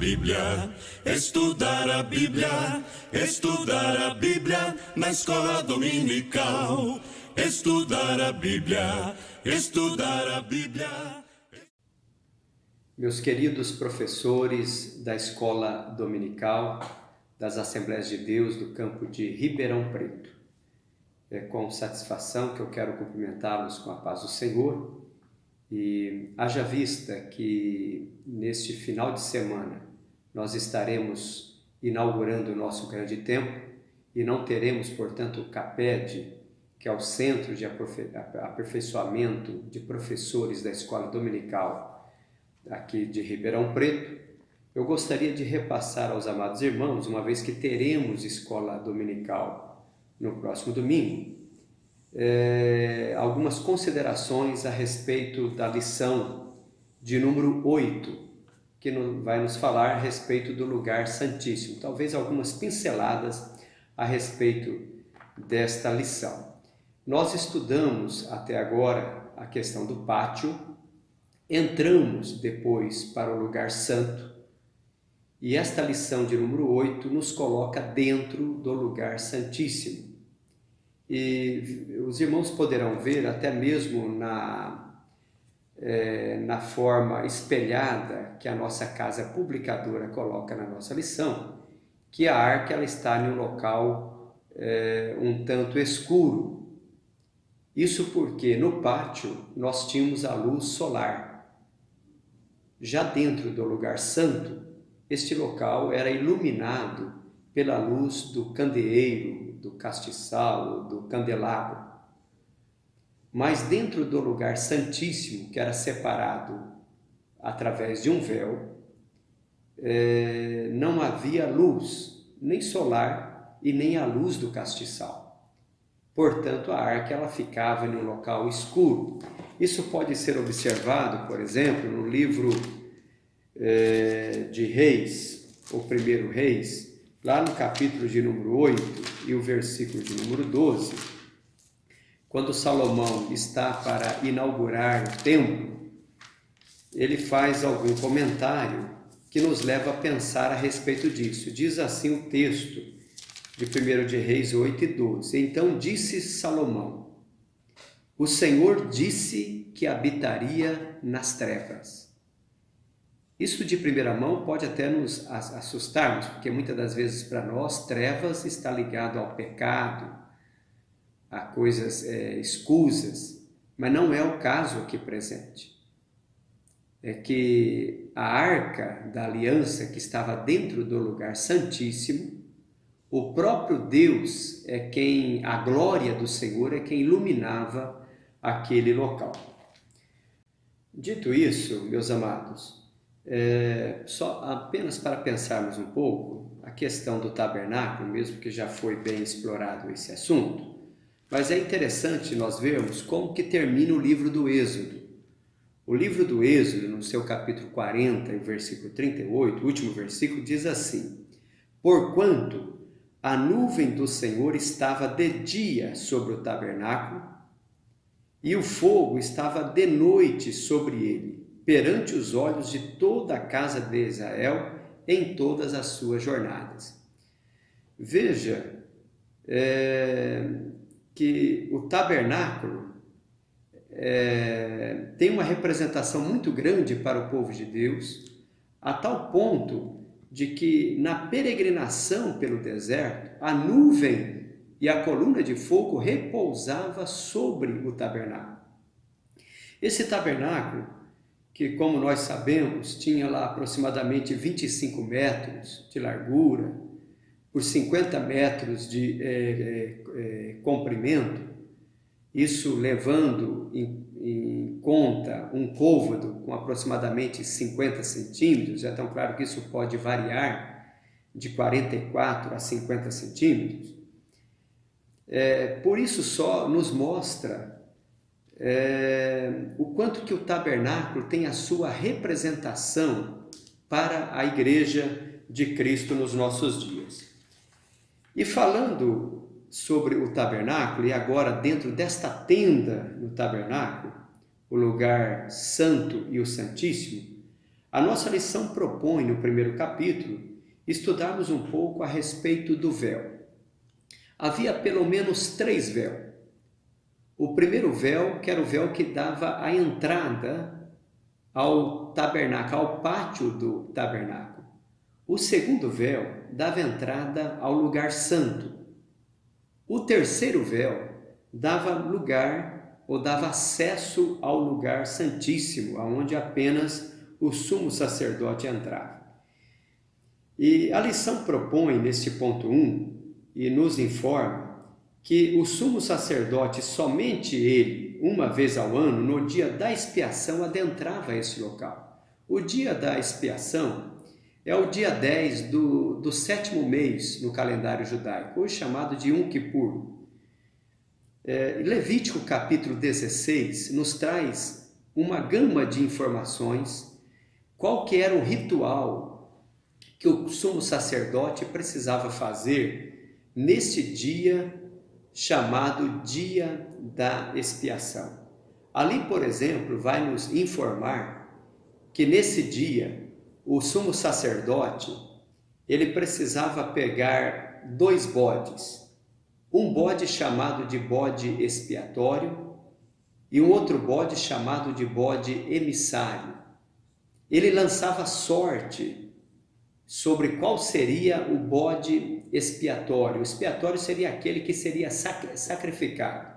Bíblia, estudar a Bíblia, estudar a Bíblia na escola dominical. Estudar a Bíblia, estudar a Bíblia. Meus queridos professores da escola dominical das Assembleias de Deus do campo de Ribeirão Preto, é com satisfação que eu quero cumprimentá-los com a paz do Senhor. E haja vista que neste final de semana nós estaremos inaugurando o nosso grande templo e não teremos, portanto, o CAPED, que é o Centro de Aperfeiçoamento de Professores da Escola Dominical aqui de Ribeirão Preto. Eu gostaria de repassar aos amados irmãos, uma vez que teremos escola dominical no próximo domingo, algumas considerações a respeito da lição de número 8, que vai nos falar a respeito do lugar santíssimo. Talvez algumas pinceladas a respeito desta lição. Nós estudamos até agora a questão do pátio, entramos depois para o lugar santo, e esta lição de número 8 nos coloca dentro do lugar santíssimo. E os irmãos poderão ver até mesmo na forma espelhada que a nossa casa publicadora coloca na nossa lição, que a arca ela está em um local um tanto escuro. Isso porque no pátio nós tínhamos a luz solar. Já dentro do lugar santo, este local era iluminado pela luz do candeeiro, do castiçal, do candelabro. Mas dentro do lugar santíssimo, que era separado através de um véu, não havia luz, nem solar e nem a luz do castiçal. Portanto, a arca ela ficava em um local escuro. Isso pode ser observado, por exemplo, no livro de Reis, o primeiro Reis, lá no capítulo de número 8 e o versículo de número 12, quando Salomão está para inaugurar o templo, ele faz algum comentário que nos leva a pensar a respeito disso. Diz assim o texto de 1 de Reis 8 e 12. Então disse Salomão: o Senhor disse que habitaria nas trevas. Isso de primeira mão pode até nos assustarmos, porque muitas das vezes para nós trevas está ligado ao pecado, a coisas escusas, mas não é o caso aqui presente. É que a arca da aliança que estava dentro do lugar santíssimo, o próprio Deus a glória do Senhor é quem iluminava aquele local. Dito isso, meus amados, só apenas para pensarmos um pouco a questão do tabernáculo, mesmo que já foi bem explorado esse assunto, mas é interessante nós vermos como que termina o livro do Êxodo. O livro do Êxodo, no seu capítulo 40, versículo 38, o último versículo, diz assim: porquanto a nuvem do Senhor estava de dia sobre o tabernáculo, e o fogo estava de noite sobre ele, perante os olhos de toda a casa de Israel, em todas as suas jornadas. Veja que o tabernáculo tem uma representação muito grande para o povo de Deus, a tal ponto de que na peregrinação pelo deserto, a nuvem e a coluna de fogo repousava sobre o tabernáculo. Esse tabernáculo, que como nós sabemos, tinha lá aproximadamente 25 metros de largura, por 50 metros de comprimento, isso levando em conta um côvado com aproximadamente 50 centímetros, é tão claro que isso pode variar de 44 a 50 centímetros. Por isso só nos mostra o quanto que o tabernáculo tem a sua representação para a igreja de Cristo nos nossos dias. E falando sobre o tabernáculo, e agora dentro desta tenda no tabernáculo, o lugar santo e o santíssimo, A nossa lição propõe, no primeiro capítulo, estudarmos um pouco a respeito do véu. Havia pelo menos 3 véus. O primeiro véu, que era o véu que dava a entrada ao tabernáculo, ao pátio do tabernáculo. O segundo véu dava entrada ao lugar santo. O terceiro véu dava lugar ou dava acesso ao lugar santíssimo, aonde apenas o sumo sacerdote entrava. E a lição propõe, nesse ponto 1, e nos informa que o sumo sacerdote, somente ele, uma vez ao ano, no dia da expiação, adentrava esse local. O dia da expiação é o dia 10 do 7º mês no calendário judaico, hoje chamado de Yom Kippur. Levítico capítulo 16 nos traz uma gama de informações, qual que era o ritual que o sumo sacerdote precisava fazer nesse dia chamado Dia da Expiação. Ali, por exemplo, vai nos informar que nesse dia o sumo sacerdote ele precisava pegar 2 bodes, um bode chamado de bode expiatório e um outro bode chamado de bode emissário. Ele lançava sorte sobre qual seria o bode expiatório. O expiatório seria aquele que seria sacrificado.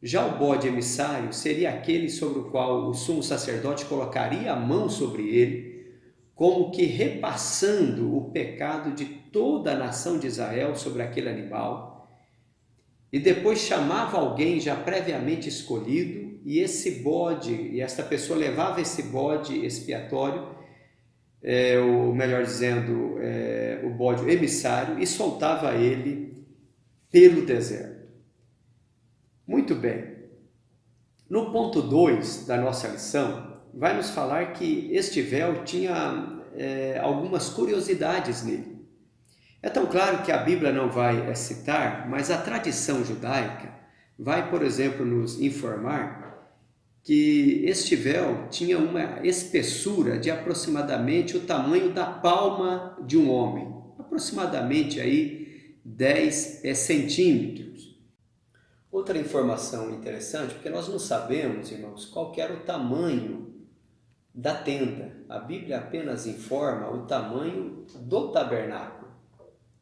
Já o bode emissário seria aquele sobre o qual o sumo sacerdote colocaria a mão sobre ele, como que repassando o pecado de toda a nação de Israel sobre aquele animal, e depois chamava alguém já previamente escolhido, e esse bode, e esta pessoa levava esse bode expiatório, ou melhor dizendo, o bode emissário, e soltava ele pelo deserto. Muito bem. No ponto 2 da nossa lição, vai nos falar que este véu tinha algumas curiosidades nele. É tão claro que a Bíblia não vai citar, mas a tradição judaica vai, por exemplo, nos informar que este véu tinha uma espessura de aproximadamente o tamanho da palma de um homem, aproximadamente aí 10 centímetros. Outra informação interessante, porque nós não sabemos, irmãos, qual que era o tamanho da tenda. A Bíblia apenas informa o tamanho do tabernáculo,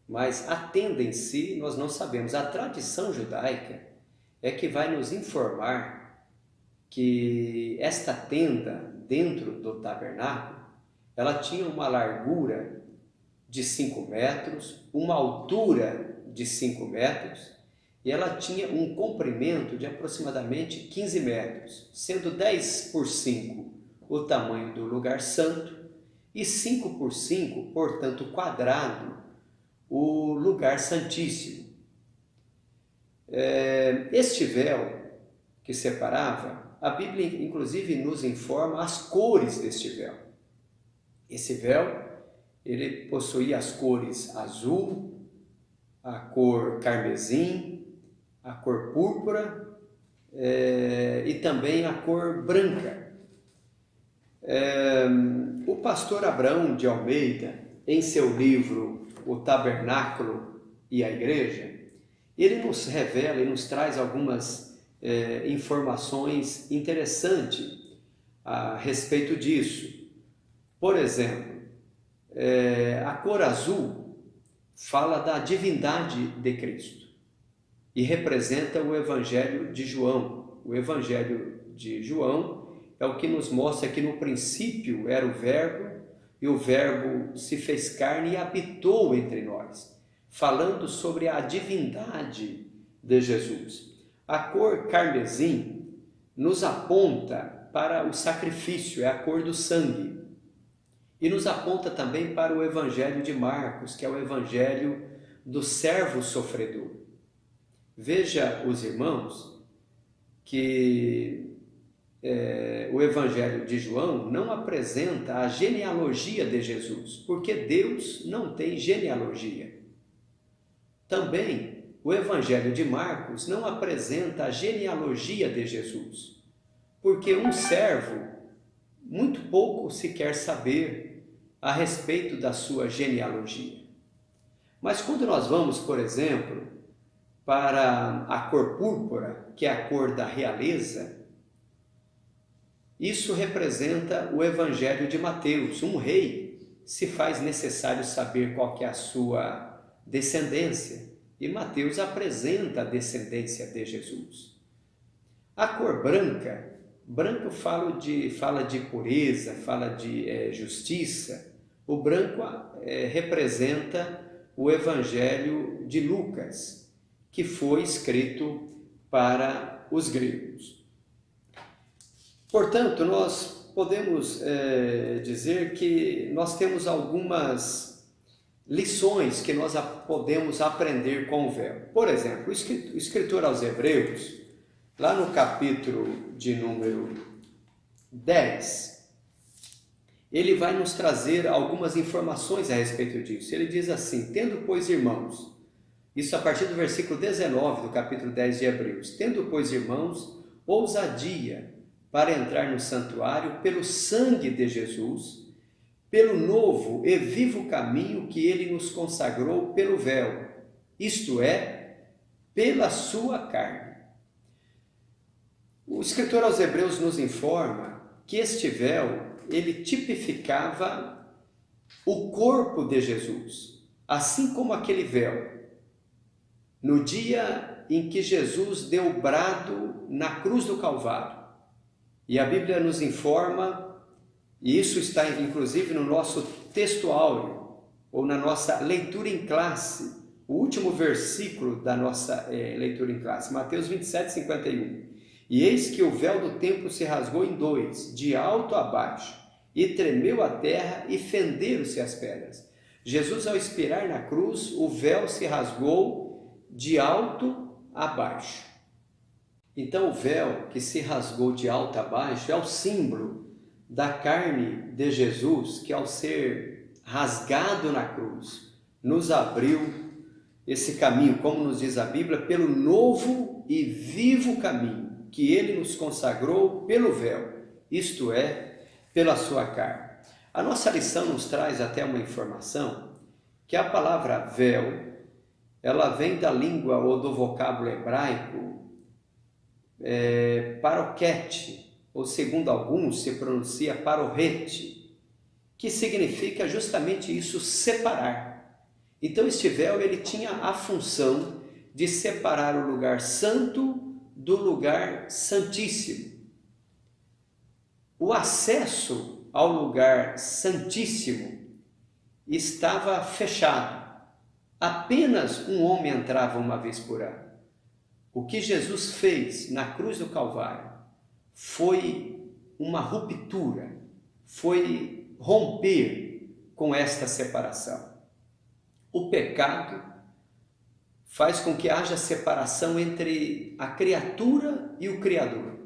mas a tenda em si nós não sabemos. A tradição judaica é que vai nos informar que esta tenda dentro do tabernáculo, ela tinha uma largura de 5 metros, uma altura de 5 metros, e ela tinha um comprimento de aproximadamente 15 metros, sendo 10 por 5 o tamanho do lugar santo e 5 por 5, portanto quadrado, o lugar santíssimo. Este véu que separava, a Bíblia inclusive nos informa as cores deste véu. Esse véu, ele possuía as cores azul, a cor carmesim, a cor púrpura e também a cor branca. O pastor Abraão de Almeida, em seu livro O Tabernáculo e a Igreja, ele nos revela e nos traz algumas informações interessantes a respeito disso. Por exemplo, a cor azul fala da divindade de Cristo e representa o Evangelho de João. O Evangelho de João é o que nos mostra que no princípio era o Verbo, e o Verbo se fez carne e habitou entre nós, falando sobre a divindade de Jesus. A cor carmesim nos aponta para o sacrifício, é a cor do sangue. E nos aponta também para o Evangelho de Marcos, que é o Evangelho do servo sofredor. Veja, os irmãos, que o Evangelho de João não apresenta a genealogia de Jesus, porque Deus não tem genealogia. Também o Evangelho de Marcos não apresenta a genealogia de Jesus, porque um servo muito pouco se quer saber a respeito da sua genealogia. Mas quando nós vamos, por exemplo, para a cor púrpura, que é a cor da realeza, isso representa o Evangelho de Mateus. Um rei se faz necessário saber qual que é a sua descendência, e Mateus apresenta a descendência de Jesus. A cor branca, branco fala de pureza, fala de justiça. O branco representa o Evangelho de Lucas, que foi escrito para os gregos. Portanto, nós podemos dizer que nós temos algumas lições que nós podemos aprender com o véu. Por exemplo, o escritor aos Hebreus, lá no capítulo de número 10, ele vai nos trazer algumas informações a respeito disso. Ele diz assim: tendo, pois, irmãos, isso a partir do versículo 19 do capítulo 10 de Hebreus, tendo, pois, irmãos, ousadia para entrar no santuário pelo sangue de Jesus, pelo novo e vivo caminho que ele nos consagrou pelo véu, isto é, pela sua carne. O escritor aos Hebreus nos informa que este véu, ele tipificava o corpo de Jesus, assim como aquele véu, no dia em que Jesus deu o brado na cruz do Calvário. E a Bíblia nos informa, e isso está inclusive no nosso texto áureo, ou na nossa leitura em classe, o último versículo da nossa leitura em classe, Mateus 27, 51. E eis que o véu do templo se rasgou em dois, de alto a baixo, e tremeu a terra e fenderam-se as pedras. Jesus, ao expirar na cruz, o véu se rasgou de alto a baixo. Então, o véu que se rasgou de alto a baixo é o símbolo da carne de Jesus, que ao ser rasgado na cruz, nos abriu esse caminho, como nos diz a Bíblia, pelo novo e vivo caminho que ele nos consagrou pelo véu, isto é, pela sua carne. A nossa lição nos traz até uma informação que a palavra véu, ela vem da língua ou do vocábulo hebraico paroquete, ou segundo alguns se pronuncia parorrete, que significa justamente isso, separar. Então este véu ele tinha a função de separar o lugar santo do lugar santíssimo. O acesso ao lugar santíssimo estava fechado. Apenas um homem entrava uma vez por ano. O que Jesus fez na cruz do Calvário foi uma ruptura, foi romper com esta separação. O pecado faz com que haja separação entre a criatura e o Criador.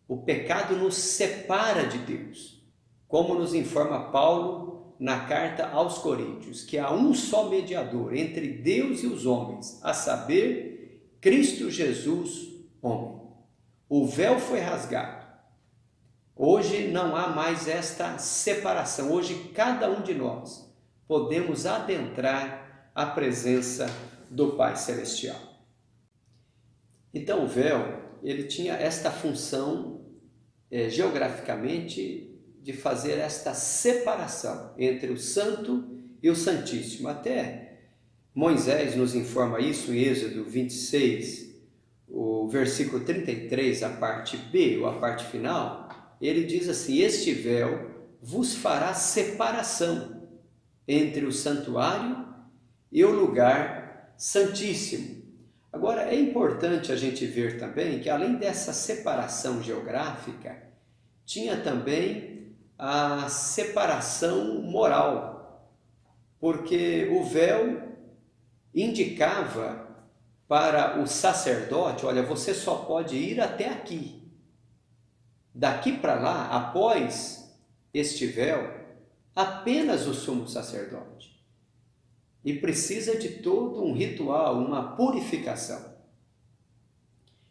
O pecado nos separa de Deus, como nos informa Paulo na carta aos Coríntios, que há um só mediador entre Deus e os homens, a saber, Cristo Jesus, homem. O véu foi rasgado. Hoje não há mais esta separação. Hoje cada um de nós podemos adentrar a presença do Pai Celestial. Então o véu, ele tinha esta função geograficamente de fazer esta separação entre o Santo e o Santíssimo. Até Moisés nos informa isso em Êxodo 26, o versículo 33, a parte B, ou a parte final, ele diz assim: este véu vos fará separação entre o santuário e o lugar santíssimo. Agora, é importante a gente ver também que além dessa separação geográfica, tinha também a separação moral, porque o véu indicava para o sacerdote: olha, você só pode ir até aqui. Daqui para lá, após este véu, apenas o sumo sacerdote. E precisa de todo um ritual, uma purificação.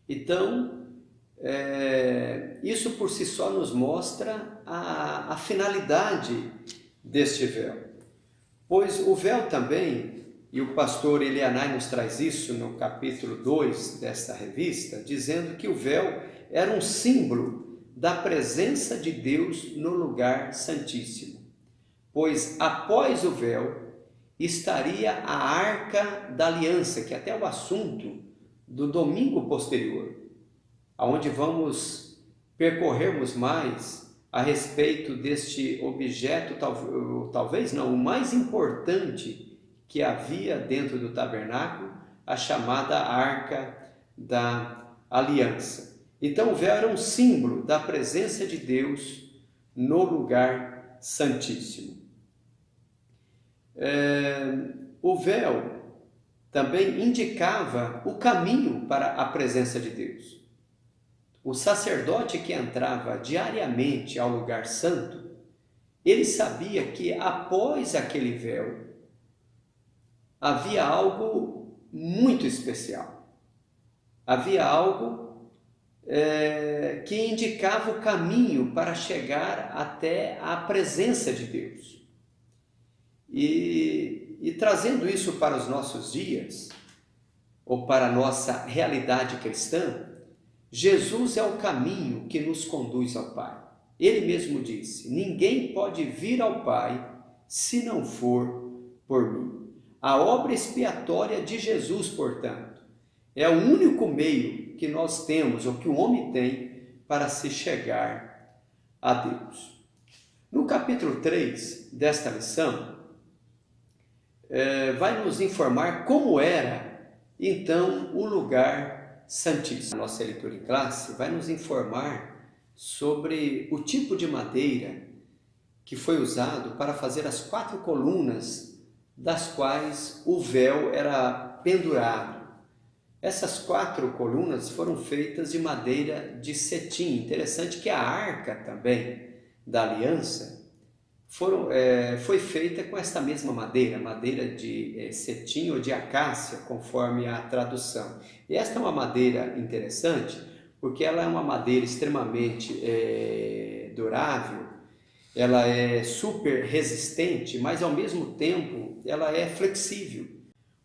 Então, isso por si só nos mostra a finalidade deste véu. Pois o véu também, e o pastor Elianai nos traz isso no capítulo 2 desta revista, dizendo que o véu era um símbolo da presença de Deus no lugar santíssimo. Pois após o véu estaria a Arca da Aliança, que é até o assunto do domingo posterior, onde vamos percorrermos mais a respeito deste objeto, talvez não, o mais importante que havia dentro do tabernáculo, a chamada Arca da Aliança. Então o véu era um símbolo da presença de Deus no lugar santíssimo. O véu também indicava o caminho para a presença de Deus. O sacerdote que entrava diariamente ao lugar santo, ele sabia que após aquele véu havia algo muito especial. Havia algo que indicava o caminho para chegar até a presença de Deus. E trazendo isso para os nossos dias, ou para a nossa realidade cristã, Jesus é o caminho que nos conduz ao Pai. Ele mesmo disse: ninguém pode vir ao Pai se não for por mim. A obra expiatória de Jesus, portanto, é o único meio que nós temos, ou que o homem tem, para se chegar a Deus. No capítulo 3 desta lição, vai nos informar como era, então, o lugar santíssimo. A nossa leitura em classe vai nos informar sobre o tipo de madeira que foi usado para fazer as 4 colunas das quais o véu era pendurado. Essas 4 colunas foram feitas de madeira de cetim. Interessante que a arca também da aliança foi feita com esta mesma madeira de cetim ou de acácia, conforme a tradução. E esta é uma madeira interessante, porque ela é uma madeira extremamente durável, ela é super resistente, mas ao mesmo tempo ela é flexível.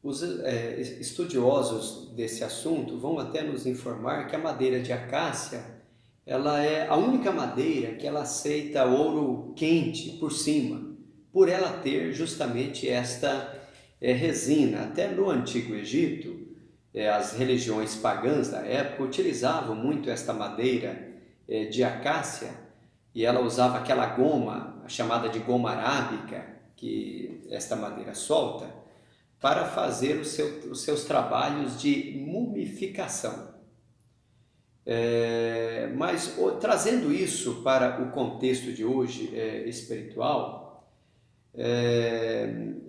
Os estudiosos desse assunto vão até nos informar que a madeira de acácia ela é a única madeira que ela aceita ouro quente por cima, por ela ter justamente esta resina. Até no Antigo Egito, as religiões pagãs da época utilizavam muito esta madeira de acácia, e ela usava aquela goma, chamada de goma arábica, que esta madeira solta, para fazer os seus trabalhos de mumificação. Mas trazendo isso para o contexto de hoje espiritual,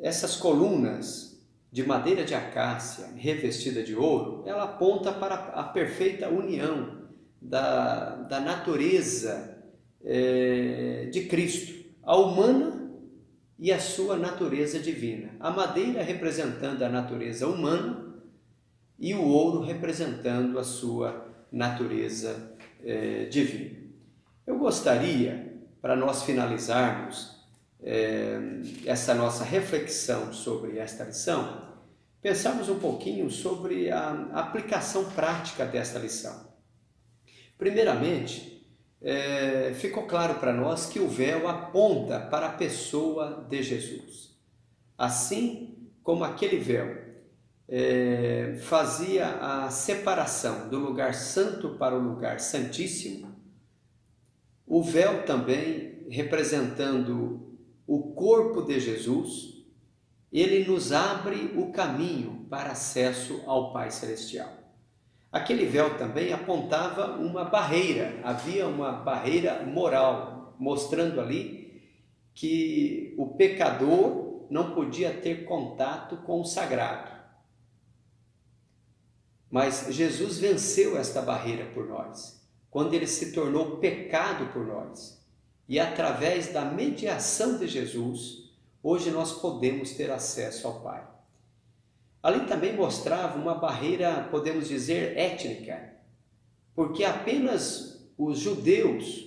essas colunas de madeira de acácia revestida de ouro, ela aponta para a perfeita união da natureza de Cristo, a humana e a sua natureza divina. A madeira representando a natureza humana e o ouro representando a sua natureza divina. Eu gostaria, para nós finalizarmos essa nossa reflexão sobre esta lição, pensarmos um pouquinho sobre a aplicação prática desta lição. Primeiramente, ficou claro para nós que o véu aponta para a pessoa de Jesus. Assim como aquele véu fazia a separação do lugar santo para o lugar santíssimo, o véu também, representando o corpo de Jesus, ele nos abre o caminho para acesso ao Pai Celestial. Aquele véu também apontava uma barreira, havia uma barreira moral, mostrando ali que o pecador não podia ter contato com o sagrado. Mas Jesus venceu esta barreira por nós, quando ele se tornou pecado por nós. E através da mediação de Jesus, hoje nós podemos ter acesso ao Pai. Ali também mostrava uma barreira, podemos dizer, étnica, porque apenas os judeus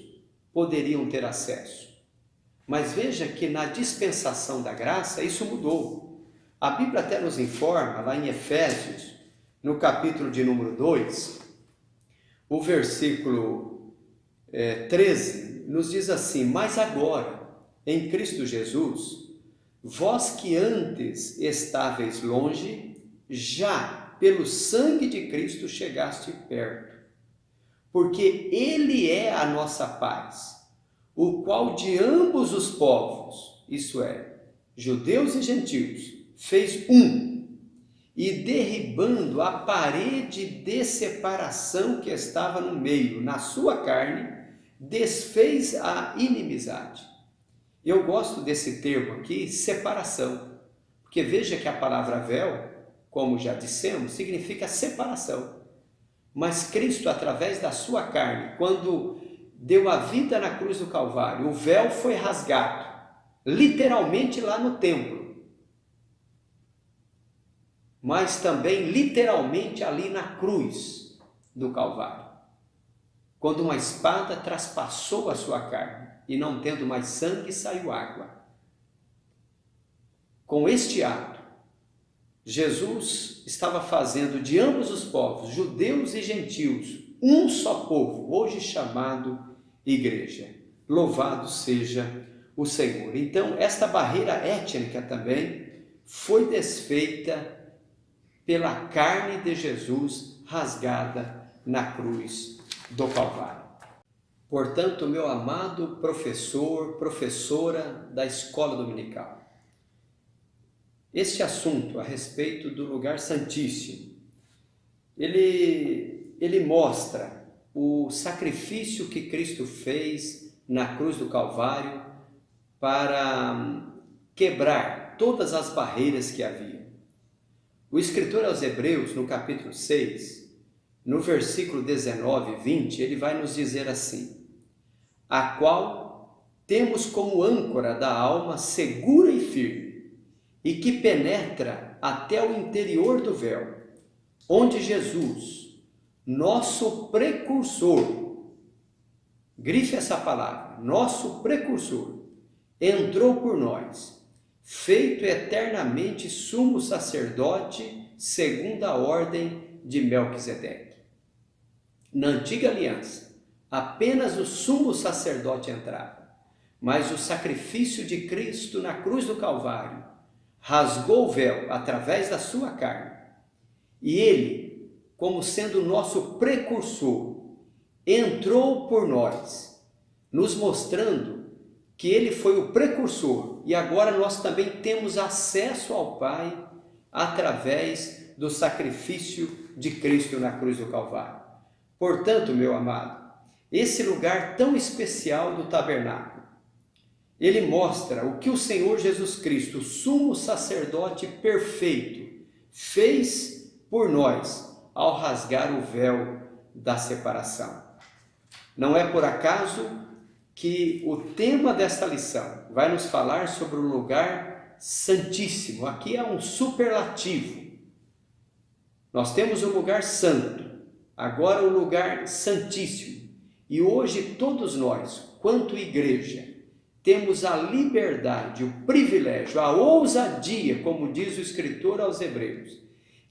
poderiam ter acesso. Mas veja que na dispensação da graça isso mudou. A Bíblia até nos informa, lá em Efésios, no capítulo de número 2, o versículo 13, nos diz assim: mas agora, em Cristo Jesus, vós que antes estáveis longe, já pelo sangue de Cristo chegaste perto, porque Ele é a nossa paz, o qual de ambos os povos, isto é, judeus e gentios, fez um, e derribando a parede de separação que estava no meio, na sua carne, desfez a inimizade. Eu gosto desse termo aqui, separação, porque veja que a palavra véu, como já dissemos, significa separação. Mas Cristo, através da sua carne, quando deu a vida na cruz do Calvário, o véu foi rasgado, literalmente lá no templo, mas também literalmente ali na cruz do Calvário, quando uma espada traspassou a sua carne, e não tendo mais sangue, saiu água. Com este ato, Jesus estava fazendo de ambos os povos, judeus e gentios, um só povo, hoje chamado igreja. Louvado seja o Senhor. Então, esta barreira étnica também foi desfeita pela carne de Jesus rasgada na cruz do Calvário. Portanto, meu amado professor, professora da escola dominical, este assunto a respeito do lugar santíssimo, ele mostra o sacrifício que Cristo fez na cruz do Calvário para quebrar todas as barreiras que havia. O escritor aos Hebreus, no capítulo 6, no versículo 19 e 20, ele vai nos dizer assim: a qual temos como âncora da alma segura e firme, e que penetra até o interior do véu, onde Jesus, nosso precursor, grife essa palavra, nosso precursor, entrou por nós, feito eternamente sumo sacerdote segundo a ordem de Melquisedeque. Na antiga aliança, apenas o sumo sacerdote entrava, mas o sacrifício de Cristo na cruz do Calvário rasgou o véu através da sua carne, e ele, como sendo nosso precursor, entrou por nós, nos mostrando que ele foi o precursor, e agora nós também temos acesso ao Pai através do sacrifício de Cristo na cruz do Calvário. Portanto, meu amado, esse lugar tão especial do tabernáculo, ele mostra o que o Senhor Jesus Cristo, o sumo sacerdote perfeito, fez por nós ao rasgar o véu da separação. Não é por acaso que o tema desta lição vai nos falar sobre o lugar santíssimo. Aqui é um superlativo. Nós temos o lugar santo, agora o lugar santíssimo. E hoje todos nós, quanto igreja, temos a liberdade, o privilégio, a ousadia, como diz o escritor aos Hebreus,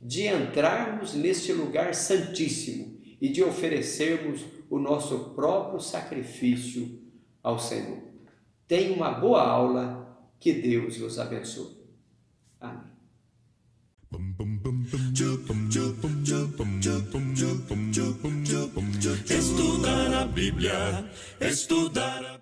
de entrarmos neste lugar santíssimo e de oferecermos o nosso próprio sacrifício ao Senhor. Tenha uma boa aula, que Deus os abençoe. Amém. Estudar a Bíblia, estudar a